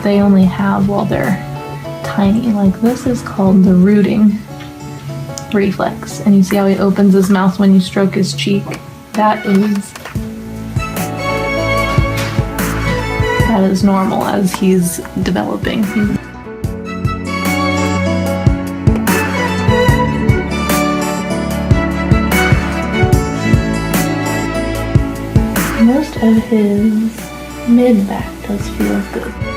they only have while they're tiny. Like this is called the rooting reflex. And you see how he opens his mouth when you stroke his cheek? That is normal as he's developing. Most of his mid back does feel good.